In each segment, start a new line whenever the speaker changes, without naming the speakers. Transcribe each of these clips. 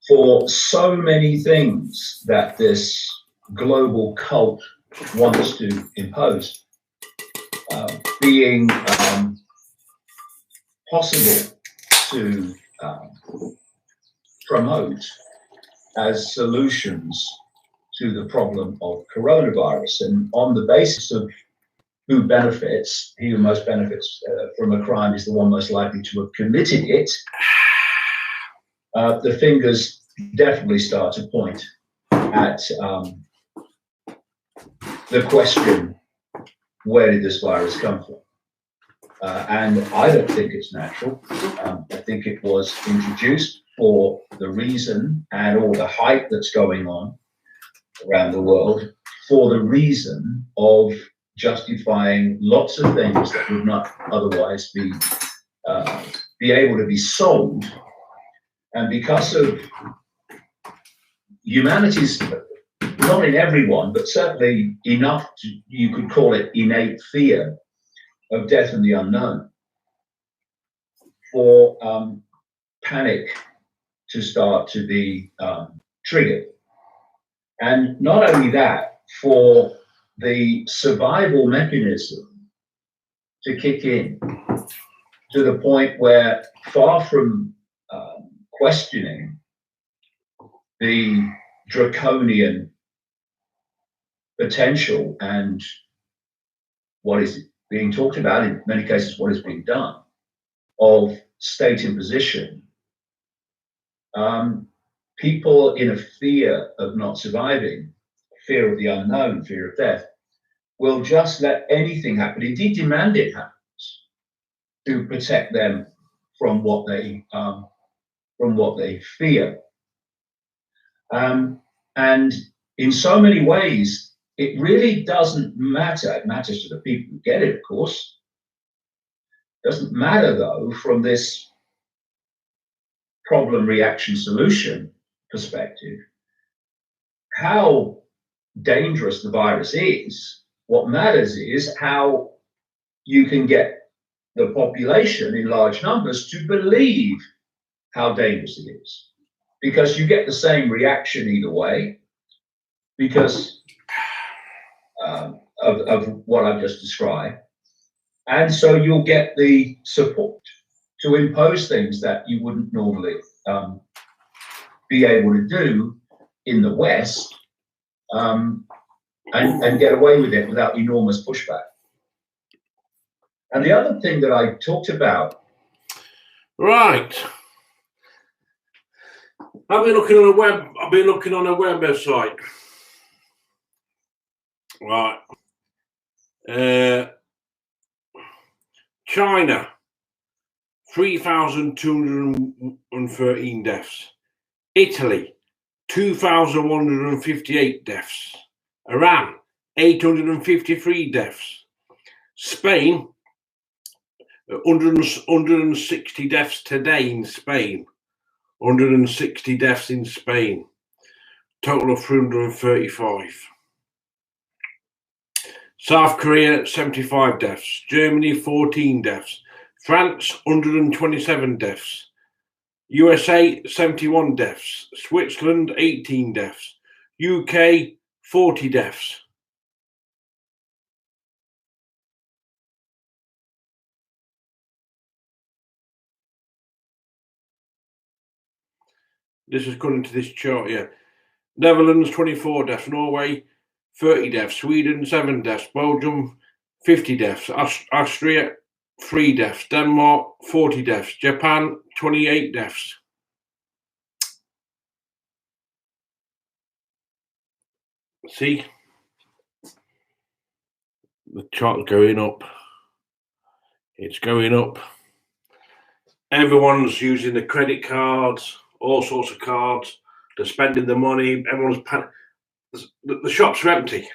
for so many things that this global cult wants to impose, being possible to promote as solutions to the problem of coronavirus. And on the basis of who benefits, he who most benefits from a crime is the one most likely to have committed it, the fingers definitely start to point at the question, where did this virus come from? And I don't think it's natural. I think it was introduced for the reason, and all the hype that's going on around the world, for the reason of justifying lots of things that would not otherwise be able to be sold. And because of humanity's, not in everyone, but certainly enough, you could call it innate fear of death and the unknown, for panic to start to be triggered. And not only that, for the survival mechanism to kick in to the point where, far from questioning the draconian potential and what is being talked about, in many cases what is being done, of state imposition, people in a fear of not surviving, fear of the unknown, fear of death, will just let anything happen, indeed demand it happens, to protect them from what they fear. And in so many ways, it really doesn't matter. It matters to the people who get it, of course. It doesn't matter, though, from this problem, reaction, solution perspective, how dangerous the virus is. What matters is how you can get the population in large numbers to believe how dangerous it is, because you get the same reaction either way, because of what I've just described. And so you'll get the support to impose things that you wouldn't normally be able to do in the West, and get away with it without enormous pushback. And the other thing that I talked about.
Right. I've been looking on a website. Right. China, 3,213 deaths. Italy, 2,158 deaths. Iran, 853 deaths. Spain, 160 deaths today in Spain. 160 deaths in Spain. Total of 335. South Korea, 75 deaths. Germany, 14 deaths. France, 127 deaths. USA, 71 deaths. Switzerland, 18 deaths. UK, 40 deaths. This is according to this chart here. Netherlands, 24 deaths. Norway, 30 deaths. Sweden, 7 deaths. Belgium, 50 deaths. Austria, 3 deaths. Denmark, 40 deaths. Japan, 28 deaths. See? The chart's going up. It's going up. Everyone's using the credit cards, all sorts of cards. They're spending the money. Everyone's the shops are empty.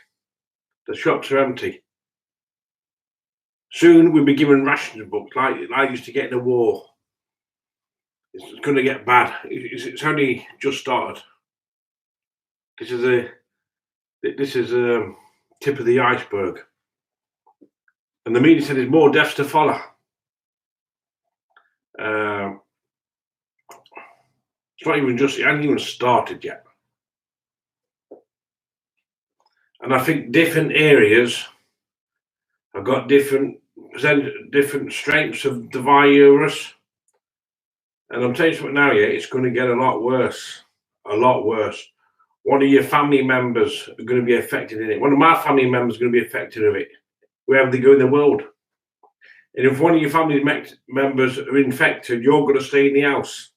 The shops are empty. Soon we'll be given rations books like I used to get in the war. It's going to get bad. It's only just started. This is a tip of the iceberg. And the media said there's more deaths to follow. It's not even just, it hasn't even started yet. And I think different areas have got different strengths of the virus. And I'm telling you something now, yeah, it's going to get a lot worse. A lot worse. One of your family members are going to be affected in it. One of my family members is going to be affected of it, wherever they go in the world. And if one of your family members are infected, you're going to stay in the house.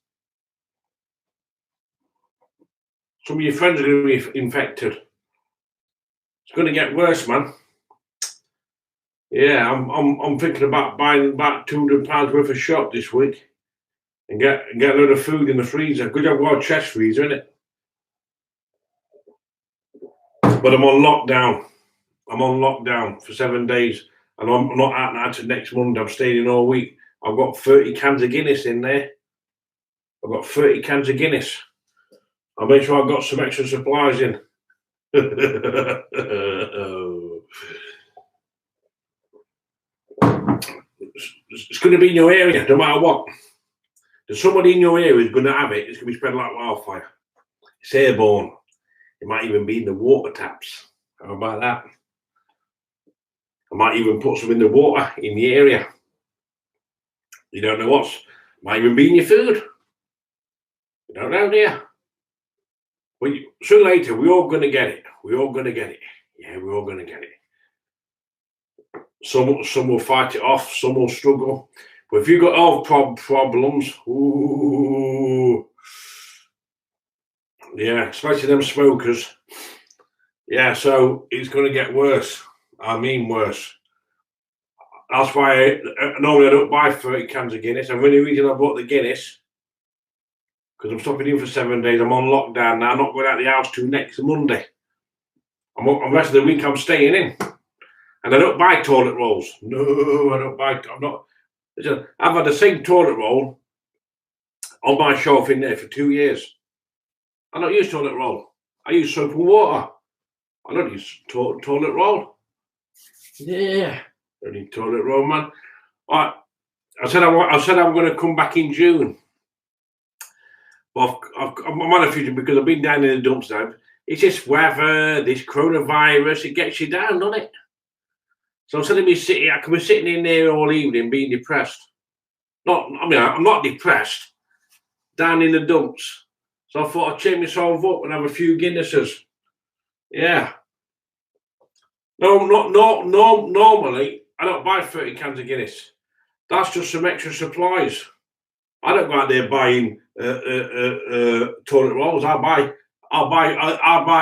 Some of your friends are going to be infected. It's going to get worse, man. Yeah, I'm thinking about buying about £200 worth of shop this week and get a load of food in the freezer. Good job, got a chest freezer, innit? But I'm on lockdown. I'm on lockdown for 7 days, and I'm not out now till next Monday. I'm staying in all week. I've got 30 cans of Guinness in there. I've got 30 cans of Guinness. I'll make sure I've got some extra supplies in. It's going to be in your area, no matter what. There's somebody in your area who's going to have it. It's going to be spread like wildfire. It's airborne. It might even be in the water taps. How about that? I might even put some in the water in the area. You don't know what's. Might even be in your food. You don't know, do you? But sooner or later, we're all going to get it. We're all going to get it. Yeah, we're all going to get it. Some will fight it off. Some will struggle. But if you've got health problems, ooh, yeah, especially them smokers. Yeah, so it's going to get worse. I mean worse. That's why normally I don't buy 30 cans of Guinness. And the only reason I bought the Guinness, because I'm stopping in for 7 days. I'm on lockdown now. I'm not going out of the house till next Monday. The rest of the week I'm staying in. And I don't buy toilet rolls. No, I don't buy. I'm not. I've had the same toilet roll on my shelf in there for 2 years. I don't use toilet roll. I use soap and water. I don't use toilet roll. Yeah, I don't need toilet roll, man. All right. I said I'm going to come back in June. But I'm on a future because I've been down in the dumps now. It's this weather, this coronavirus. It gets you down, doesn't it? So instead of me sitting, I can be sitting in there all evening being depressed. I'm not depressed. Down in the dumps. So I thought I'd cheer myself up and have a few Guinnesses. Yeah. No, normally I don't buy 30 cans of Guinness. That's just some extra supplies. I don't go out there buying toilet rolls. I'll buy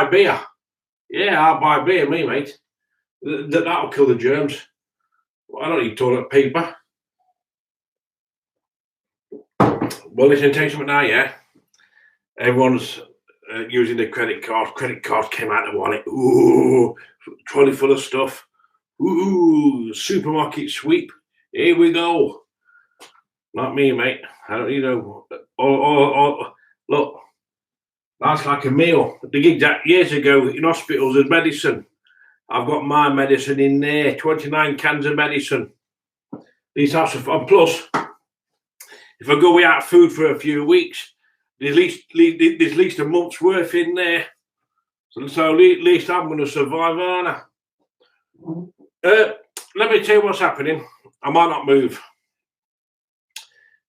beer. Yeah, I'll buy beer, me mate. That'll kill the germs. I don't need toilet paper. Well, listen, take something now, yeah. Everyone's using the credit card. Credit card came out of the wallet. Ooh, trolley full of stuff. Ooh, supermarket sweep. Here we go. Not me, mate. I don't, look, that's like a meal. The gig that years ago in hospitals as medicine. I've got my medicine in there. 29 cans of medicine. These types of, and plus, if I go without food for a few weeks, there's at least a month's worth in there. So at least I'm going to survive, aren't I? Let me tell you what's happening. I might not move.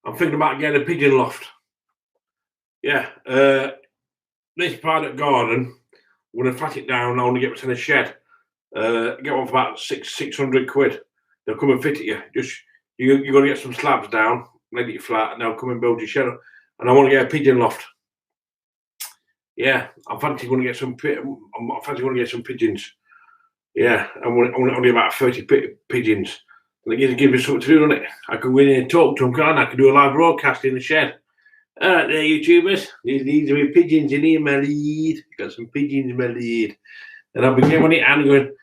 I'm thinking about getting a pigeon loft. Yeah. This private garden, I'm going to flat it down. I want to get it in a shed. Get one for about 600 quid. They'll come and fit it you. You're going to get some slabs down, make it flat, and they'll come and build your shed up. And I want to get a pigeon loft. Yeah, I fancy going to get some pigeons. Yeah, I want only about 30 pigeons. And it gives me something to do, doesn't it? I can go in and talk to them, can't I? I can do a live broadcast in the shed. All right, there, YouTubers. These are my pigeons in here, my lead. Got some pigeons in my lead. And I'll be getting on it and going,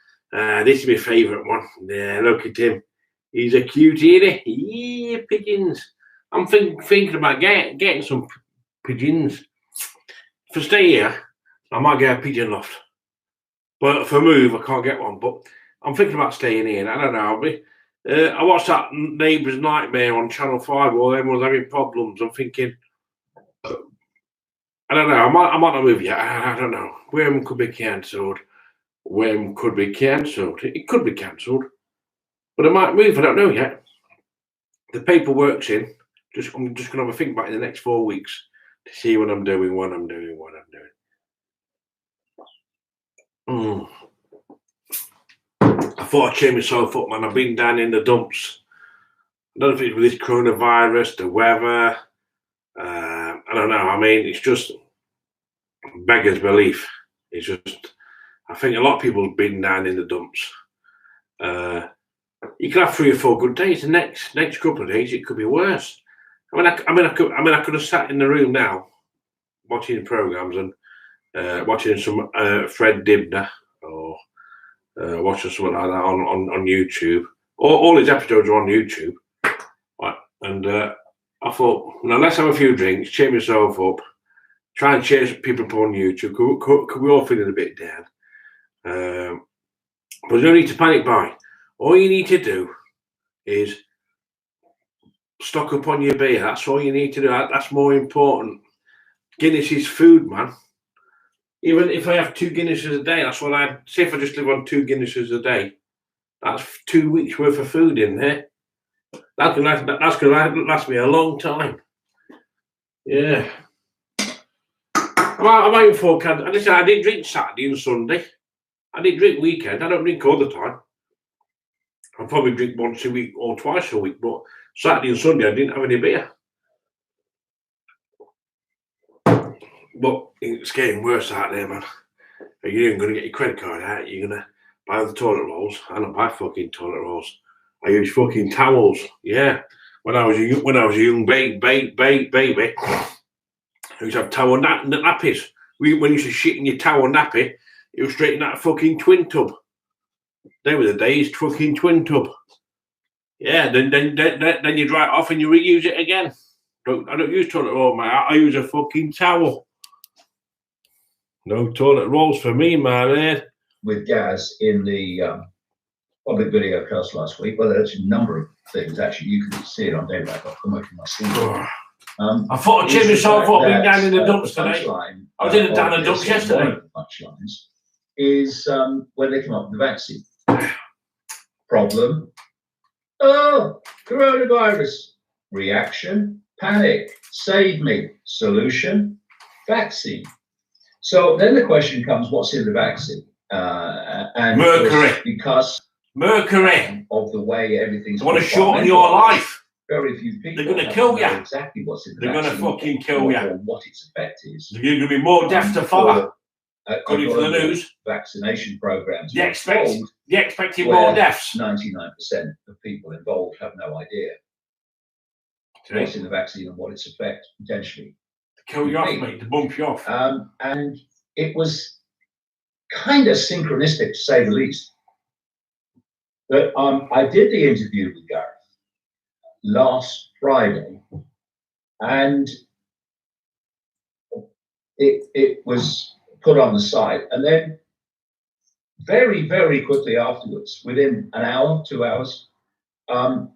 this is my favourite one. Yeah, look at him. He's a cutie, isn't he? Yeah, pigeons. I'm thinking about getting some pigeons. If I stay here, I might get a pigeon loft. But if I move, I can't get one. But I'm thinking about staying here. I don't know. I watched that Neighbours Nightmare on Channel 5 where everyone's having problems. I'm thinking, I don't know. I might not move yet. I don't know. When could be cancelled? When could be cancelled? It could be cancelled, but I might move. I don't know yet. The paperwork's in. I'm just gonna have a think about it in the next 4 weeks to see what I'm doing. I thought I'd cheer myself up, man. I've been down in the dumps. I don't know if it's with this coronavirus, the weather. I don't know. I mean, it's just beggars belief. It's just, I think a lot of people have been down in the dumps. You can have 3 or 4 good days. The next couple of days, it could be worse. I could have sat in the room now, watching programs and watching some Fred Dibner or watching something like that on YouTube. All his episodes are on YouTube. Right. And I thought, well, let's have a few drinks, cheer myself up, try and cheer people up on YouTube. Could we all feeling a bit down? But there's no need to panic buy. All you need to do is stock up on your beer. That's all you need to do. That's more important. Guinness is food, man. Even if I have 2 Guinnesses a day, that's what I'd say. If I just live on 2 Guinnesses a day, that's 2 weeks worth of food in there. That's gonna last me a long time. Yeah. I'm waiting for cans. I didn't drink Saturday and Sunday. I didn't drink weekend. I don't drink all the time. I probably drink once a week or twice a week, but Saturday and Sunday I didn't have any beer. But it's getting worse out there, man. You're even going to get your credit card out. You're going to buy the toilet rolls. I don't buy fucking toilet rolls. I use fucking towels. Yeah. When I was a young baby, I used to have towel nappies. When you used to shit in your towel nappy, it was straight in that fucking twin tub. They were the days, fucking twin tub. Yeah, then you dry it off and you reuse it again. I don't use toilet roll, mate. I use a fucking towel. No toilet rolls for me, man.
With Gaz in the public video cast last week, well, there's a number of things. Actually, you can see it on daylight.com if you must see it.
I thought I'd cheer myself up being down in the dumps today. I was in the down in the dumps yesterday.
One of the punchlines is when they come up with the vaccine. Problem. Oh, coronavirus. Reaction. Panic. Save me. Solution. Vaccine. So then the question comes, what's in the vaccine? And
mercury.
Because
mercury
of the way everything's.
They want to shorten your life.
Very few people.
They're going to kill you.
Exactly what's in the
vaccine. They're going to fucking kill you.
Or what its effect is.
There's going to be more deaths to follow. According to the news,
vaccination programs.
You're expecting more deaths.
99% of people involved have no idea what's in the vaccine and what its effect potentially.
To kill you off, mate, to bump you off.
And it was kind of synchronistic, to say the least. But I did the interview with Gareth last Friday, and it was put on the site, and then very, very quickly afterwards, within an hour, 2 hours,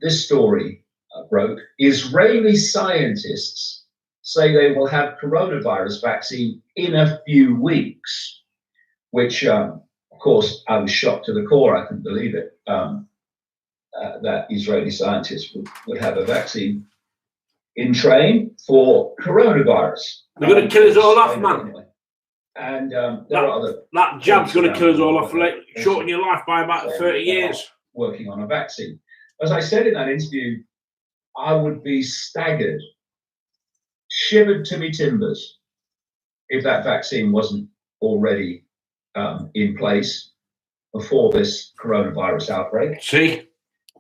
this story broke. Israeli scientists say they will have coronavirus vaccine in a few weeks, which, of course, I was shocked to the core. I couldn't believe it, that Israeli scientists would have a vaccine in train for coronavirus.
They're going to kill us all off, man.
And there are other.
That jab's going to kill us all off, shorten your life by about 30 years.
Working on a vaccine. As I said in that interview, I would be staggered, shivered to me timbers, if that vaccine wasn't already in place before this coronavirus outbreak.
See?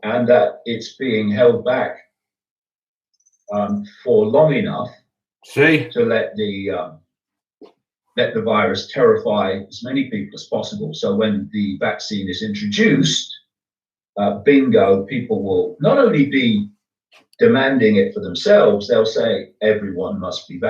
And that it's being held back for long enough to let the virus terrify as many people as possible. So when the vaccine is introduced, bingo, people will not only be demanding it for themselves, they'll say everyone must be vaccinated.